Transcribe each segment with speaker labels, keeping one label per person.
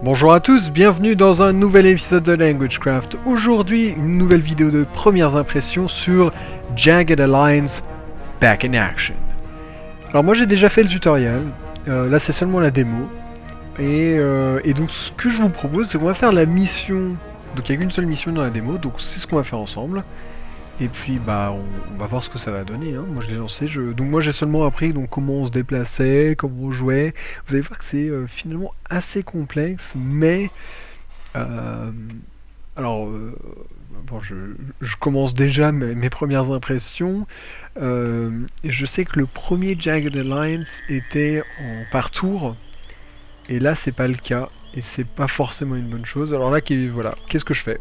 Speaker 1: Bonjour à tous, bienvenue dans un nouvel épisode de LanguageCraft. Aujourd'hui, une nouvelle vidéo de premières impressions sur Jagged Alliance Back in Action. Alors moi j'ai déjà fait le tutoriel, là c'est seulement la démo. Et donc ce que je vous propose c'est qu'on va faire la mission. Donc il n'y a qu'une seule mission dans la démo, donc c'est ce qu'on va faire ensemble. Et puis bah on va voir ce que ça va donner, hein. Moi je l'ai lancé, donc moi j'ai seulement appris donc, comment on se déplaçait, comment on jouait. Vous allez voir que c'est finalement assez complexe, mais alors bon, je commence déjà mes premières impressions. Et je sais que le premier Jagged Alliance était par tour, et là c'est pas le cas, et c'est pas forcément une bonne chose. Alors là voilà, qu'est-ce que je fais?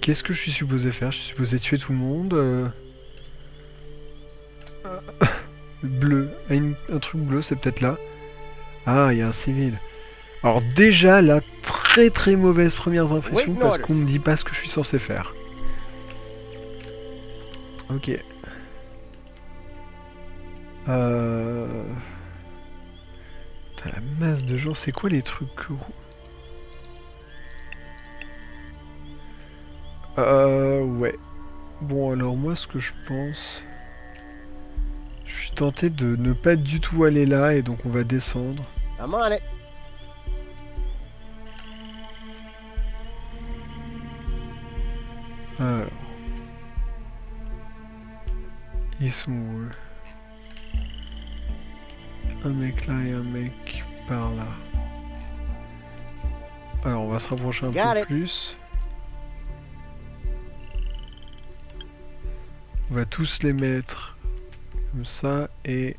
Speaker 1: Qu'est-ce que je suis supposé faire? Je suis supposé tuer tout le monde. Bleu. Un truc bleu, c'est peut-être là. Ah, il y a un civil. Alors déjà, là, très mauvaises premières impressions parce qu'on me dit pas ce que je suis censé faire. Ok. T'as la masse de gens, c'est quoi les trucs? Ouais. Bon, alors moi, ce que je pense... Je suis tenté de ne pas du tout aller là, et donc on va descendre.
Speaker 2: I'm on it.
Speaker 1: Alors... Ils sont où, eux? Un mec là et un mec par là. Alors on va se rapprocher un peu plus. On va tous les mettre comme ça et...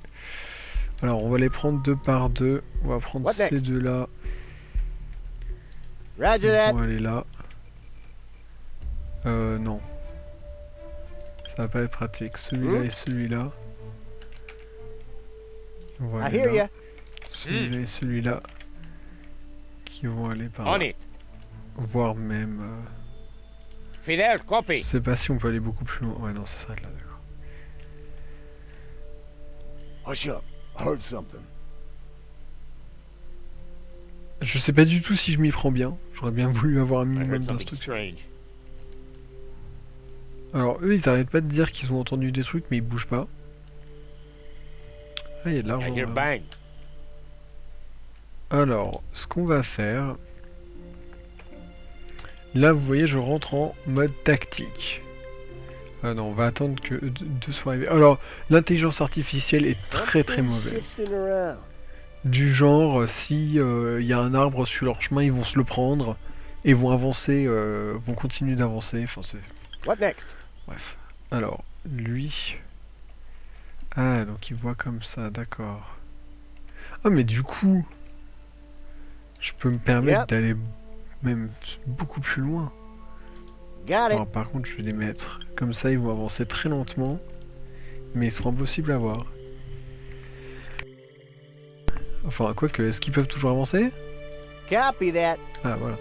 Speaker 1: Alors on va les prendre deux par deux. On va prendre ces deux là.
Speaker 2: Roger that.
Speaker 1: On va aller là. Non. Ça va pas être pratique. Celui-là et celui-là. On va aller là. Celui-là et celui-là. Qui vont aller par là. Voire même...
Speaker 2: Fidel, copy.
Speaker 1: Je sais pas si on peut aller beaucoup plus loin. Ouais, non, ça s'arrête là, d'accord.
Speaker 3: Hush up. I heard something.
Speaker 1: Je sais pas du tout si je m'y prends bien. J'aurais bien voulu avoir un minimum d'instructions. Alors, eux, ils arrêtent pas de dire qu'ils ont entendu des trucs, mais ils bougent pas. Ah, il y a de l'argent. Alors, ce qu'on va faire... Là, vous voyez, je rentre en mode tactique. Ah non, on va attendre que deux soient arrivés. Alors, l'intelligence artificielle est très mauvaise. Du genre, si y a un arbre sur leur chemin, ils vont se le prendre et vont avancer, vont continuer d'avancer. Enfin, c'est...
Speaker 2: What next?
Speaker 1: Bref. Alors, lui... Ah, donc il voit comme ça, d'accord. Ah, mais du coup... Je peux me permettre d'aller même beaucoup plus loin. Alors, par contre, je vais les mettre comme ça, ils vont avancer très lentement, mais ils seront impossibles à voir. Enfin, quoique, est-ce qu'ils peuvent toujours avancer?
Speaker 2: Copy that.
Speaker 1: Ah, voilà.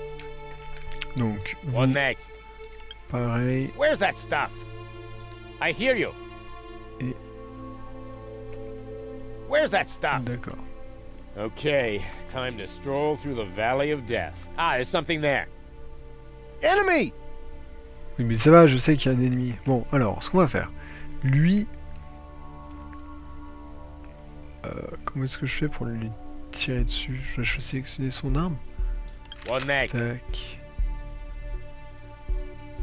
Speaker 1: Donc,
Speaker 2: What next?
Speaker 1: Pareil.
Speaker 2: Where's that stuff? I hear you.
Speaker 1: Et...
Speaker 2: Where's that stuff?
Speaker 1: D'accord.
Speaker 2: Okay, time to stroll through the valley of death. Ah, there's something there. Enemy!
Speaker 1: Oui, mais ça va, je sais qu'il y a un ennemi. Bon, alors, ce qu'on va faire. Lui... comment est-ce que je fais pour lui tirer dessus? Je vais sélectionner son arme.
Speaker 2: What next?
Speaker 1: Tac.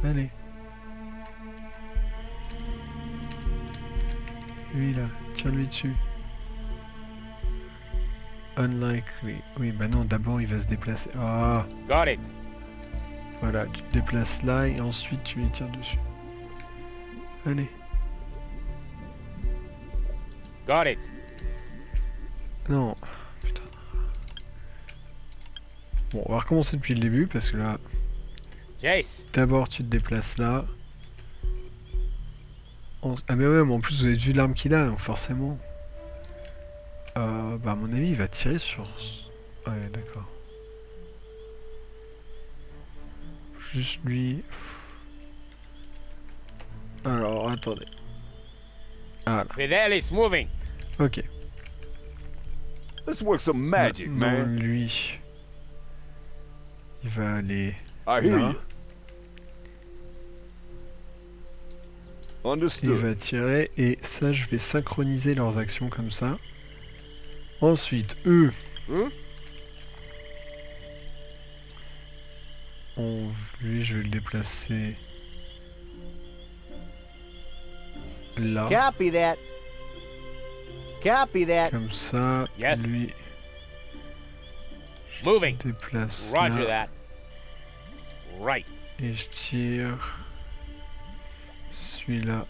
Speaker 1: Allez. Lui là, tire-lui dessus. Unlikely. Oui, bah non, d'abord il va se déplacer. Ah!
Speaker 2: Got it.
Speaker 1: Voilà, tu te déplaces là et ensuite tu lui tires dessus. Allez.
Speaker 2: Got it.
Speaker 1: Non. Putain. Bon, on va recommencer depuis le début parce que là...
Speaker 2: Jace.
Speaker 1: D'abord tu te déplaces là. Ah mais ouais, mais en plus vous avez vu l'arme qu'il a, donc forcément. Bah à mon avis il va tirer sur... Ouais, d'accord. Juste lui... Alors, attendez. Ah là.
Speaker 2: Fidel is moving.
Speaker 1: Ok.
Speaker 3: Let's work some magic,
Speaker 1: Non,
Speaker 3: man.
Speaker 1: lui. Il va aller
Speaker 3: I hear
Speaker 1: là.
Speaker 3: you.
Speaker 1: Il
Speaker 3: Understood.
Speaker 1: va tirer. Et ça, je vais synchroniser leurs actions comme ça. Ensuite, eux.
Speaker 3: Hein?
Speaker 1: Lui, je vais le déplacer là.
Speaker 4: Copy that. Copy that.
Speaker 1: Comme ça.
Speaker 2: Yes.
Speaker 1: Lui,
Speaker 2: Moving.
Speaker 1: déplace
Speaker 2: Roger
Speaker 1: là.
Speaker 2: that. Right.
Speaker 1: Et je tire celui-là.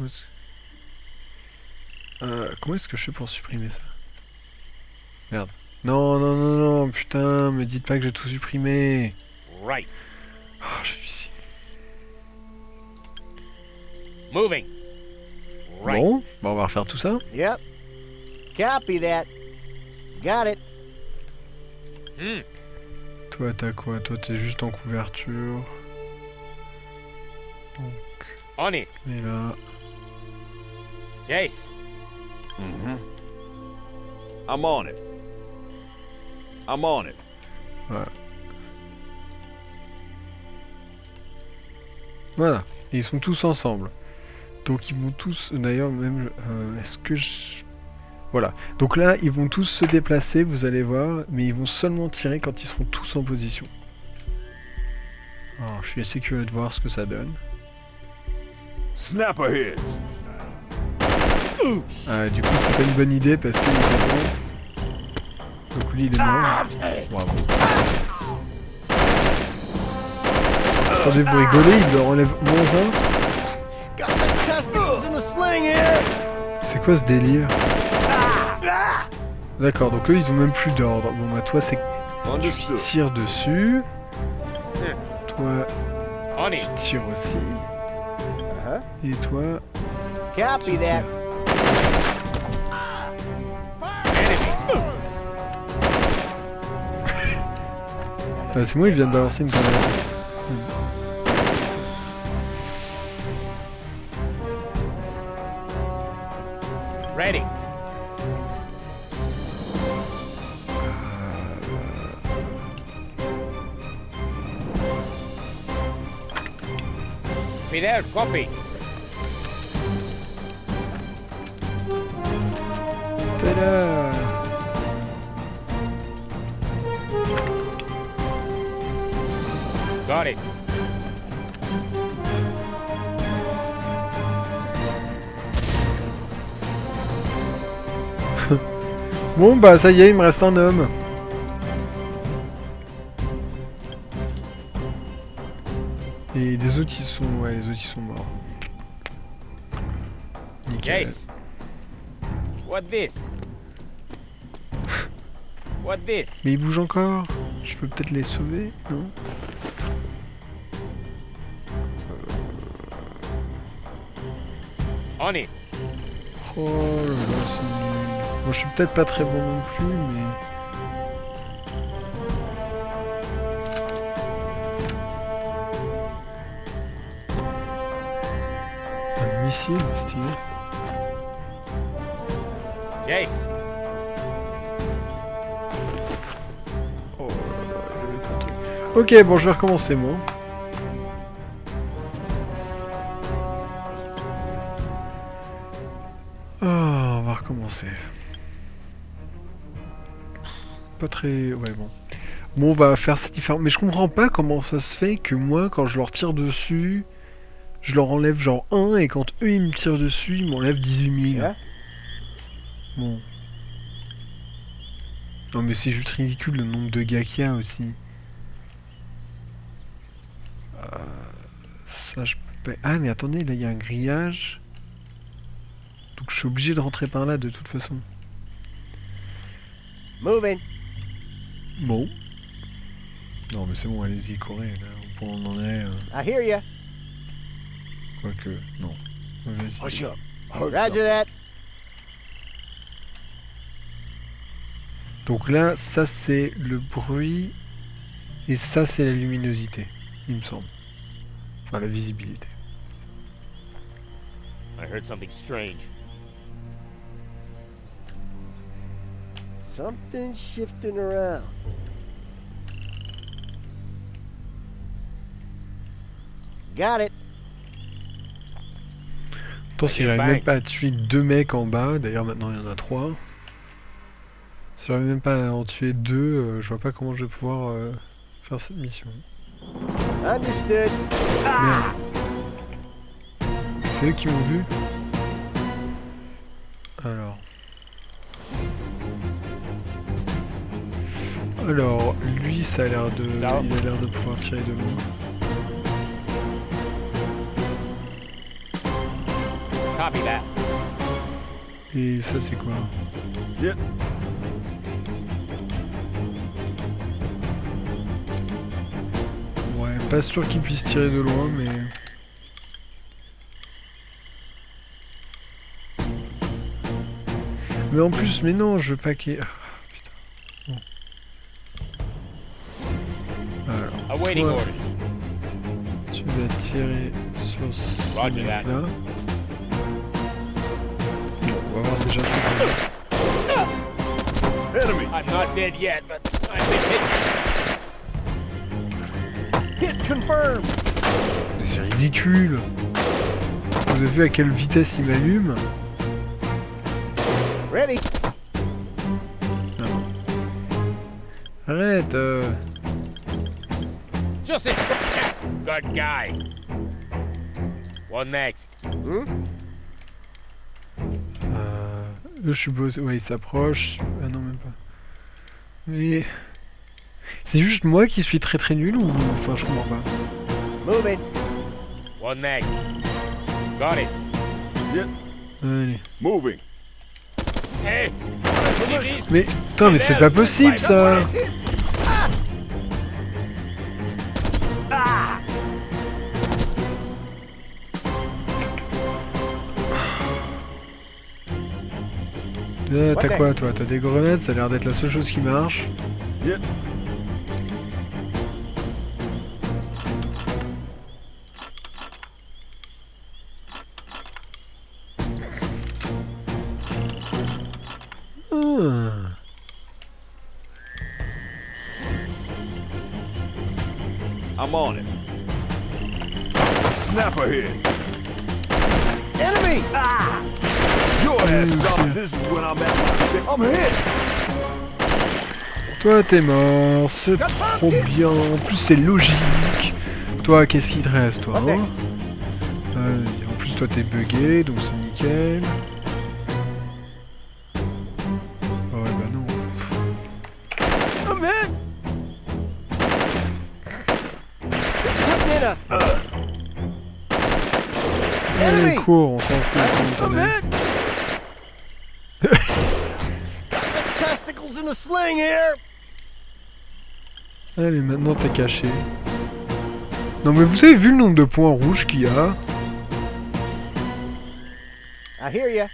Speaker 1: Où est-ce- comment est-ce que je fais pour supprimer ça? Merde. Non, non, non, non, putain, me dites pas que j'ai tout supprimé.
Speaker 2: Right.
Speaker 1: Oh, j'ai réussi.
Speaker 2: Moving. Right.
Speaker 1: Bon, bah on va refaire tout ça.
Speaker 4: Yep. Copy that. Got it.
Speaker 2: Hmm.
Speaker 1: Toi, t'as quoi? Toi, t'es juste en couverture. Donc,
Speaker 2: On it.
Speaker 1: et là.
Speaker 2: Jace.
Speaker 3: Mm-hmm. I'm on it. I'm on it.
Speaker 1: Voilà. Et ils sont tous ensemble. Donc ils vont tous, d'ailleurs même, est-ce que je... Voilà. Donc là, ils vont tous se déplacer, vous allez voir, mais ils vont seulement tirer quand ils seront tous en position. Alors, je suis assez curieux de voir ce que ça donne.
Speaker 3: Snapper heads.
Speaker 1: Ah, du coup, c'est pas une bonne idée parce que... Donc lui, il est mort. Bravo. Attendez, vous rigolez, il leur enlève -1.
Speaker 4: Got the testicles in the sling here.
Speaker 1: C'est quoi ce délire? D'accord, donc eux, ils ont même plus d'ordre. Bon, bah toi, c'est tu
Speaker 3: Understood.
Speaker 1: tires dessus. Toi,
Speaker 2: On it.
Speaker 1: tu tires aussi. Et toi,
Speaker 4: Copy
Speaker 1: tu
Speaker 4: that.
Speaker 1: tires.
Speaker 2: Enemy.
Speaker 1: Ah, c'est moi, il vient de balancer une grenade.
Speaker 2: Ready. Be there. Copy.
Speaker 1: Tada!
Speaker 2: Got it.
Speaker 1: Bon, bah ça y est, il me reste un homme. Et les autres, ils sont... Ouais, les autres, ils sont morts. Nickel.
Speaker 2: Jace. What this? What this?
Speaker 1: Mais ils bougent encore. Je peux peut-être les sauver, non?
Speaker 2: On it.
Speaker 1: Oh là là, c'est nul. Bon, je suis peut-être pas très bon non plus, mais... Un missile, stylé.
Speaker 2: Jace.
Speaker 1: Oh là là, j'avais pas le truc. Ok, bon, je vais recommencer, moi. Ah, on va recommencer. Pas très... Ouais, bon. Bon, on va faire ça différent. Mais je comprends pas comment ça se fait que moi, quand je leur tire dessus, je leur enlève genre 1, et quand eux, ils me tirent dessus, ils m'enlèvent 18 000.
Speaker 4: Hein?
Speaker 1: Bon. Non, mais c'est juste ridicule le nombre de gars qu'il y a aussi. Ça, je peux pas... Ah, mais attendez, là, il y a un grillage. Donc je suis obligé de rentrer par là, de toute façon.
Speaker 4: Moving.
Speaker 1: Bon. Non, mais c'est bon, allez-y, courez, là, au point où on en est.
Speaker 4: I hear ya.
Speaker 1: Quoique, non. Vas-y.
Speaker 3: Hush up. I heard
Speaker 4: Roger
Speaker 3: something.
Speaker 4: that.
Speaker 1: Donc là, ça c'est le bruit, et ça c'est la luminosité, il me semble. Enfin, la visibilité.
Speaker 2: I heard something strange.
Speaker 4: Something shifting around. Got it.
Speaker 1: Attends, si j'arrive même pas à tuer 2 mecs en bas, d'ailleurs maintenant il y en a 3. Si j'arrive même pas à en tuer 2, je vois pas comment je vais pouvoir faire cette mission.
Speaker 4: Understood.
Speaker 1: Merde. C'est eux qui m'ont vu. Alors, lui, ça a l'air de, il a l'air de pouvoir tirer de loin.
Speaker 2: Copy that.
Speaker 1: Et ça, c'est quoi?
Speaker 3: Yep.
Speaker 1: Ouais, pas sûr qu'il puisse tirer de loin, mais... Mais en plus, mais non, je veux pas qu'il... Bon. Alors,
Speaker 2: Awaiting
Speaker 1: toi,
Speaker 2: orders.
Speaker 1: tu vas tirer sur ce
Speaker 2: Roger that.
Speaker 1: mec-là. Bon, on va voir déjà ce que
Speaker 3: Enemy.
Speaker 2: I'm not dead yet, but I've been hit.
Speaker 4: Hit confirmed.
Speaker 1: Mais c'est ridicule. Vous avez vu à quelle vitesse il m'allume?
Speaker 4: Ready.
Speaker 1: Non. Arrête
Speaker 2: Just in. Good guy. What next?
Speaker 1: je suppose... Ouais, il s'approche. Ah non, même pas. Mais... C'est juste moi qui suis très très nul ou... Enfin, je comprends pas.
Speaker 4: Moving.
Speaker 2: What next? Got it.
Speaker 3: Yep.
Speaker 1: Allez.
Speaker 3: Moving.
Speaker 2: Hey!
Speaker 1: Mais... Putain, mais c'est pas possible, ça! T'as quoi, toi? T'as des grenades? Ça a l'air d'être la seule chose qui marche.
Speaker 3: Yep. I'm on it. Snapper here.
Speaker 4: Enemy.
Speaker 3: Your ass stop. This is when I'm at. I'm hit.
Speaker 1: Toi, t'es mort. C'est trop bien. En plus, c'est logique. Toi, qu'est-ce qu'il te reste, toi, hein? En plus, toi, t'es bugué, donc c'est nickel. Ah ouais, bah non.
Speaker 4: I'm hit.
Speaker 1: Allez, cours, on s'en fout.
Speaker 4: I'm hit. Testicles in a sling here.
Speaker 1: Allez, maintenant t'es caché. Non mais vous avez vu le nombre de points rouges qu'il y a?
Speaker 4: I hear ya.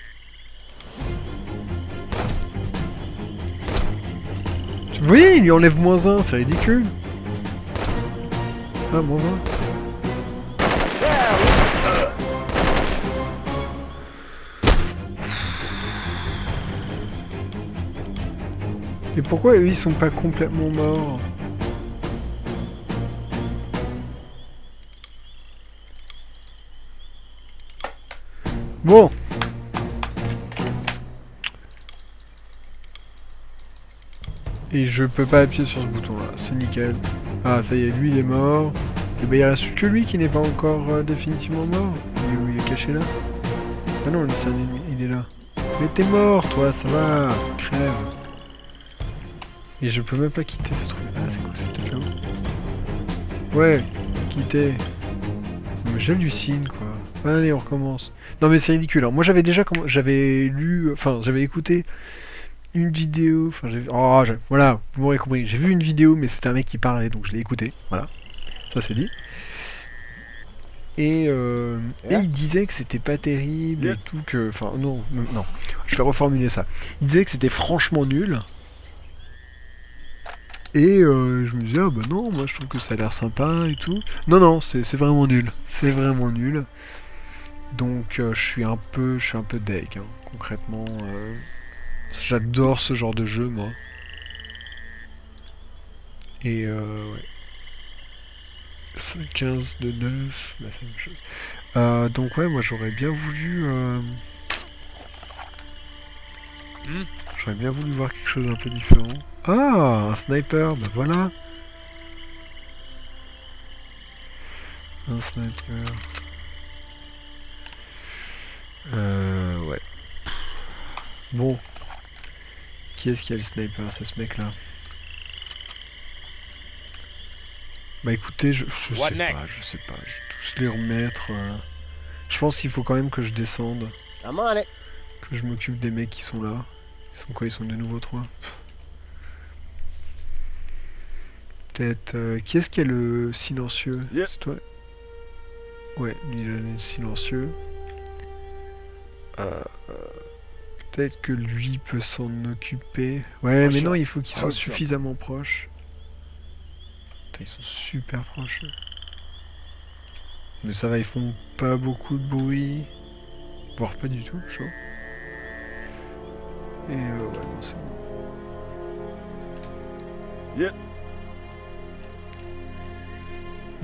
Speaker 1: Vous voyez, il lui enlève -1, c'est ridicule. Ah, -1. Et pourquoi eux ils sont pas complètement morts? Bon. Et je peux pas appuyer sur ce bouton là, c'est nickel. Ah ça y est, lui il est mort. Et bah il reste que lui qui n'est pas encore définitivement mort. Il est caché là. Ah non, c'est un ennemi, il est là. Mais t'es mort toi, ça va, crève. Et je peux même pas quitter ce truc. Ah c'est quoi, c'est peut-être là-haut. Ouais, quitter. Mais j'hallucine quoi. Allez, on recommence. Non mais c'est ridicule. Alors moi j'avais déjà j'avais lu, enfin j'avais écouté une vidéo, enfin voilà, vous m'aurez compris. J'ai vu une vidéo mais c'était un mec qui parlait donc je l'ai écouté. Voilà, ça c'est dit. Et il disait que c'était pas terrible et tout, que, enfin non, je vais reformuler ça. Il disait que c'était franchement nul. Et je me disais, ah bah non, moi je trouve que ça a l'air sympa et tout. Non, c'est vraiment nul. C'est vraiment nul. Donc je suis un peu deg, hein, concrètement. J'adore ce genre de jeu, moi. Et ouais. 15 de 9, bah c'est la même chose. Donc ouais, moi j'aurais bien voulu... J'aurais bien voulu voir quelque chose un peu différent. Ah, un sniper, bah voilà. Un sniper. Ouais. Bon. Qui est-ce qui a le sniper? C'est ce mec-là. Bah écoutez, je sais pas, je sais pas. Je vais tous les remettre. Je pense qu'il faut quand même que je descende.
Speaker 4: I'm on it.
Speaker 1: Que je m'occupe des mecs qui sont là. Ils sont quoi? Ils sont de nouveau 3. Peut-être... qui est-ce qui a le silencieux?
Speaker 3: Yep.
Speaker 1: C'est toi? Ouais, il a le silencieux. Peut-être que lui peut s'en occuper. Ouais, mais non, il faut qu'il soit suffisamment proche. Putain, ils sont super proches. Mais ça va, ils font pas beaucoup de bruit. Voire pas du tout, chaud. Et ouais, non, c'est bon.
Speaker 3: Yep.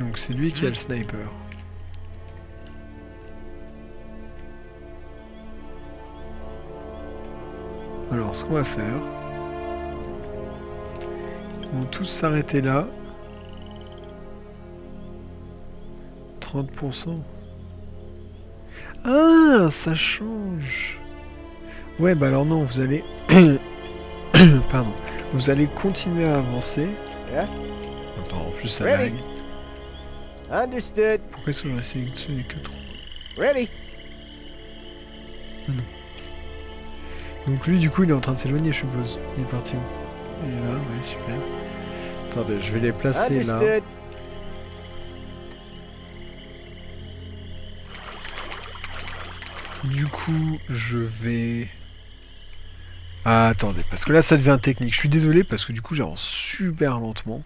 Speaker 1: Donc c'est lui qui a le sniper. Alors, ce qu'on va faire... Ils vont tous s'arrêter là. 30%. Ah, ça change. Ouais, bah alors non, vous allez... Pardon. Vous allez continuer à avancer.
Speaker 4: Yeah.
Speaker 1: Attends, en plus ça
Speaker 4: Ready.
Speaker 1: lag.
Speaker 4: Understood.
Speaker 1: Pourquoi est-ce que j'en ai sélectionné que 3?
Speaker 4: Ready.
Speaker 1: Donc lui, du coup, il est en train de s'éloigner, je suppose. Il est parti où? Il est là, ouais, super. Attendez, je vais les placer là.
Speaker 4: Understood.
Speaker 1: Du coup, je vais... Ah, attendez, parce que là, ça devient technique. Je suis désolé, parce que du coup, j'avance super lentement.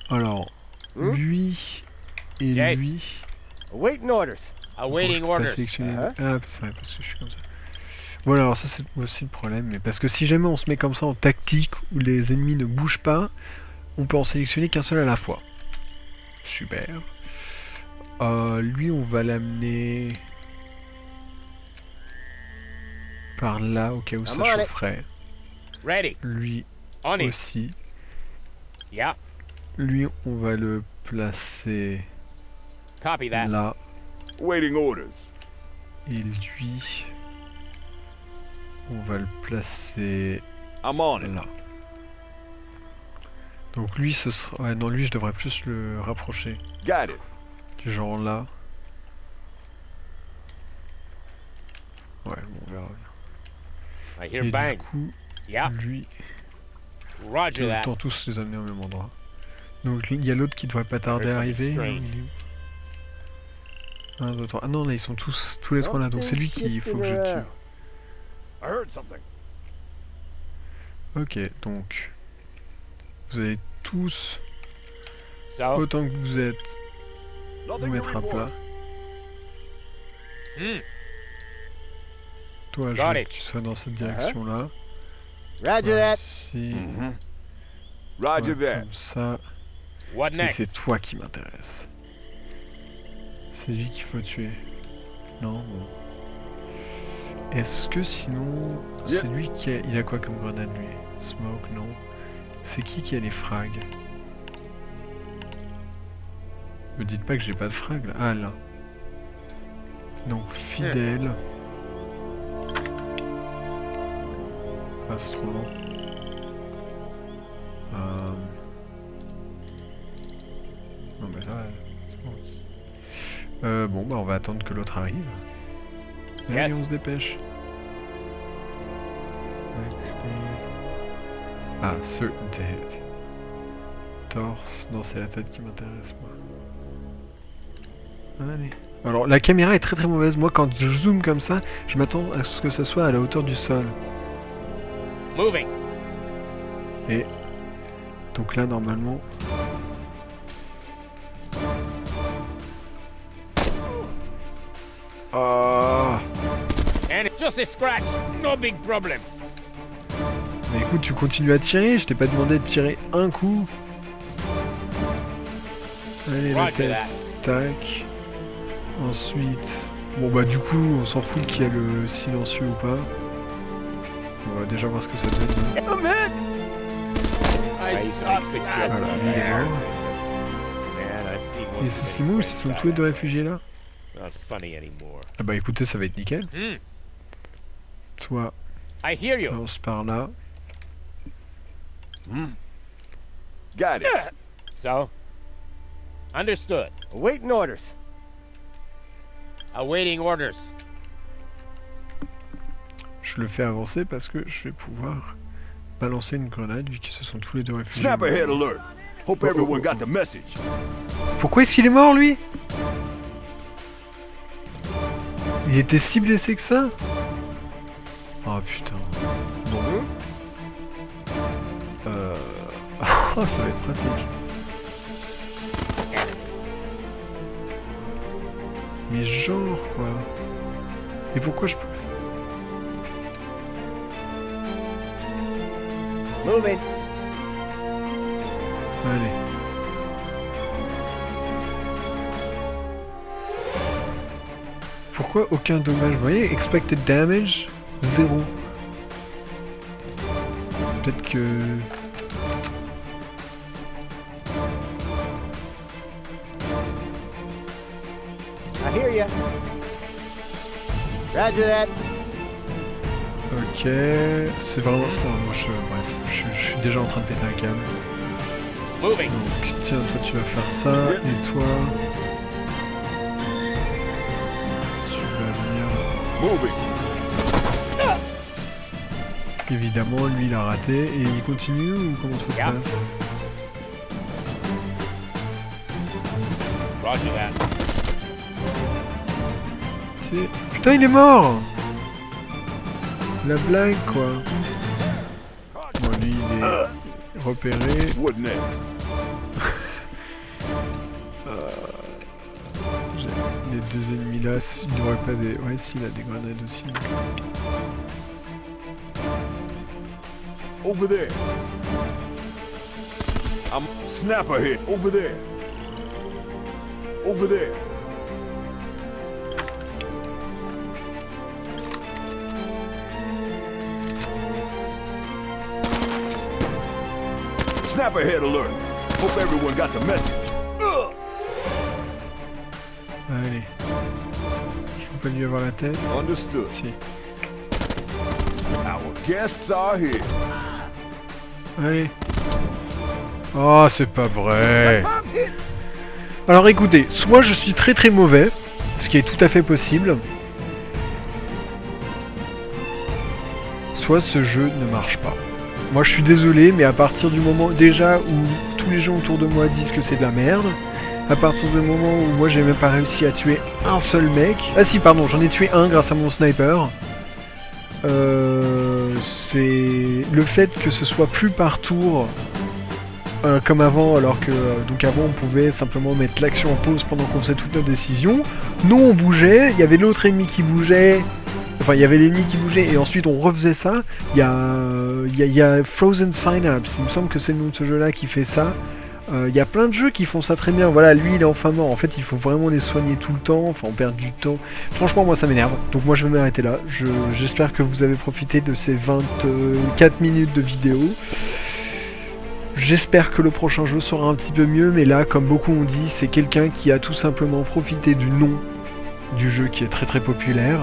Speaker 1: Alors, lui et
Speaker 2: Yes.
Speaker 1: lui...
Speaker 4: Awaiting orders.
Speaker 2: Awaiting
Speaker 1: Bon, je peux pas
Speaker 2: orders.
Speaker 1: sélectionner-
Speaker 4: Uh-huh.
Speaker 1: Ah, c'est vrai, parce que je suis comme ça. Voilà, alors ça, c'est aussi le problème. Mais parce que si jamais on se met comme ça en tactique, où les ennemis ne bougent pas, on peut en sélectionner qu'un seul à la fois. Super. Lui, on va l'amener... par là, au cas où ça
Speaker 4: I'm on it.
Speaker 1: chaufferait.
Speaker 2: Ready.
Speaker 1: Lui
Speaker 2: On it.
Speaker 1: aussi.
Speaker 2: Yeah.
Speaker 1: Lui, on va le placer
Speaker 2: Copy that.
Speaker 1: là.
Speaker 3: Waiting orders.
Speaker 1: Et lui, on va le placer
Speaker 3: I'm on it.
Speaker 1: là. Donc lui, ce sera... Ouais, non, lui, je devrais plus le rapprocher.
Speaker 3: Got it.
Speaker 1: Du genre là. Ouais, bon, on verra bien.
Speaker 2: I
Speaker 1: Et
Speaker 2: hear bang.
Speaker 1: du coup,
Speaker 2: Yeah.
Speaker 1: lui,
Speaker 2: Roger that.
Speaker 1: autant tous les amener au même endroit. Donc il y a l'autre qui devrait pas tarder à arriver.
Speaker 2: Something
Speaker 1: Il
Speaker 2: strange.
Speaker 1: est où? Un, deux, trois. Ah non, là ils sont tous les trois là. Donc c'est lui qu'il faut que je tue.
Speaker 3: I heard something.
Speaker 1: Ok, donc vous allez tous,
Speaker 2: So,
Speaker 1: autant que vous êtes, vous
Speaker 3: Nothing to
Speaker 1: mettre à plat.
Speaker 3: report.
Speaker 1: Toi, je
Speaker 2: Got
Speaker 1: veux
Speaker 2: it.
Speaker 1: que tu sois dans cette direction-là.
Speaker 4: Roger that.
Speaker 1: Ici.
Speaker 3: Mhm. Roger
Speaker 1: Ouais,
Speaker 3: that.
Speaker 1: comme ça.
Speaker 2: what
Speaker 1: Et
Speaker 2: next?
Speaker 1: c'est toi qui m'intéresse. C'est lui qu'il faut tuer. Non, bon. Est-ce que sinon...
Speaker 3: Yep.
Speaker 1: C'est lui qui a... Il a quoi comme grenade, lui? Smoke, non. C'est qui a les frags? Me dites pas que j'ai pas de frag, là. Ah, là. Donc, fidèle. Ah, c'est trop long. Non mais là, c'est bon. Bon bah on va attendre que l'autre arrive. Et
Speaker 2: Yes.
Speaker 1: allez, on se dépêche. Ah, certain to hit. Torse, non c'est la tête qui m'intéresse moi. Allez. Alors la caméra est très très mauvaise. Moi quand je zoome comme ça, je m'attends à ce que ça soit à la hauteur du sol.
Speaker 2: Moving.
Speaker 1: Et donc là normalement... Ah.
Speaker 2: And it's just a scratch. No big problem.
Speaker 1: Mais écoute, tu continues à tirer, je t'ai pas demandé de tirer un coup. Allez, la tête, tac. Ensuite... Bon bah du coup, on s'en fout qu'il y a le silencieux ou pas. On va déjà voir ce que ça donne.
Speaker 4: I'm hit!
Speaker 1: Voilà, il est mort. Et ce sumo, ils sont tous les deux réfugiés là?
Speaker 2: Not funny anymore.
Speaker 1: Ah bah écoutez, ça va être nickel. Toi,
Speaker 2: I hear you.
Speaker 1: lance par là.
Speaker 3: Got it.
Speaker 2: So? Understood.
Speaker 4: Awaiting orders.
Speaker 2: Awaiting orders.
Speaker 1: Je le fais avancer parce que je vais pouvoir balancer une grenade vu qu'ils se sont tous les deux réfugiés.
Speaker 3: Snap ahead alert. Hope everyone got the message.
Speaker 1: Pourquoi est-ce qu'il est mort lui? Il était si blessé que ça? Oh putain. Bon. Oh, ça va être pratique. Mais genre quoi. Et pourquoi je peux...
Speaker 4: Moving.
Speaker 1: Allez. Pourquoi aucun dommage? Vous voyez, expected damage 0. Peut-être que...
Speaker 4: I hear ya. Roger that.
Speaker 1: Ok, c'est vraiment... Enfin, moi bref, je suis déjà en train de péter un câble.
Speaker 2: Moving.
Speaker 1: Donc tiens, toi tu vas faire ça, et toi... Tu vas venir...
Speaker 3: Moving.
Speaker 1: Évidemment, lui il a raté, et il continue ou comment ça se
Speaker 2: Yeah.
Speaker 1: passe?
Speaker 2: Roger that.
Speaker 1: Putain, il est mort! La blague, quoi. Bon, lui, il est repéré.
Speaker 3: What next?
Speaker 1: Les deux ennemis là, il n'aurait pas des... Ouais, si, il a des grenades aussi.
Speaker 3: Over there. I'm snap ahead. Over there. Over there. Snap ahead alert. Hope everyone got the message.
Speaker 1: Allez. Je peux pas lui avoir la tête.
Speaker 3: Understood.
Speaker 1: Si.
Speaker 3: Our guests are here.
Speaker 1: Allez. Oh, c'est pas vrai. Alors écoutez, soit je suis très très mauvais, ce qui est tout à fait possible, soit ce jeu ne marche pas. Moi je suis désolé, mais à partir du moment déjà où tous les gens autour de moi disent que c'est de la merde, à partir du moment où moi j'ai même pas réussi à tuer un seul mec... Ah si, pardon, j'en ai tué un grâce à mon sniper. C'est le fait que ce soit plus par tour comme avant, alors que donc avant on pouvait simplement mettre l'action en pause pendant qu'on faisait toutes nos décisions. Nous on bougeait, il y avait l'autre ennemi qui bougeait, enfin il y avait l'ennemi qui bougeait et ensuite on refaisait ça. Il y a Frozen Synapse, il me semble que c'est le nom de ce jeu là qui fait ça. Il y a plein de jeux qui font ça très bien. Voilà, lui il est enfin mort. En fait, il faut vraiment les soigner tout le temps. Enfin, on perd du temps. Franchement, moi ça m'énerve. Donc, moi je vais m'arrêter là. J'espère que vous avez profité de ces 24 minutes de vidéo. J'espère que le prochain jeu sera un petit peu mieux. Mais là, comme beaucoup ont dit, c'est quelqu'un qui a tout simplement profité du nom du jeu qui est très très populaire.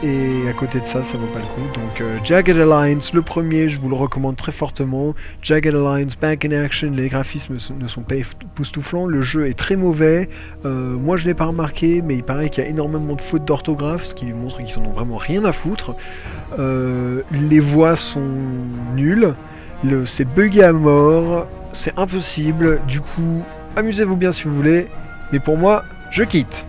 Speaker 1: Et à côté de ça, ça vaut pas le coup. Donc Jagged Alliance, le premier, je vous le recommande très fortement. Jagged Alliance, Back in Action, les graphismes ne sont pas époustouflants. Le jeu est très mauvais. Moi, je l'ai pas remarqué, mais il paraît qu'il y a énormément de fautes d'orthographe, ce qui montre qu'ils en ont vraiment rien à foutre. Les voix sont nulles. C'est buggé à mort. C'est impossible. Du coup, amusez-vous bien si vous voulez. Mais pour moi, je quitte.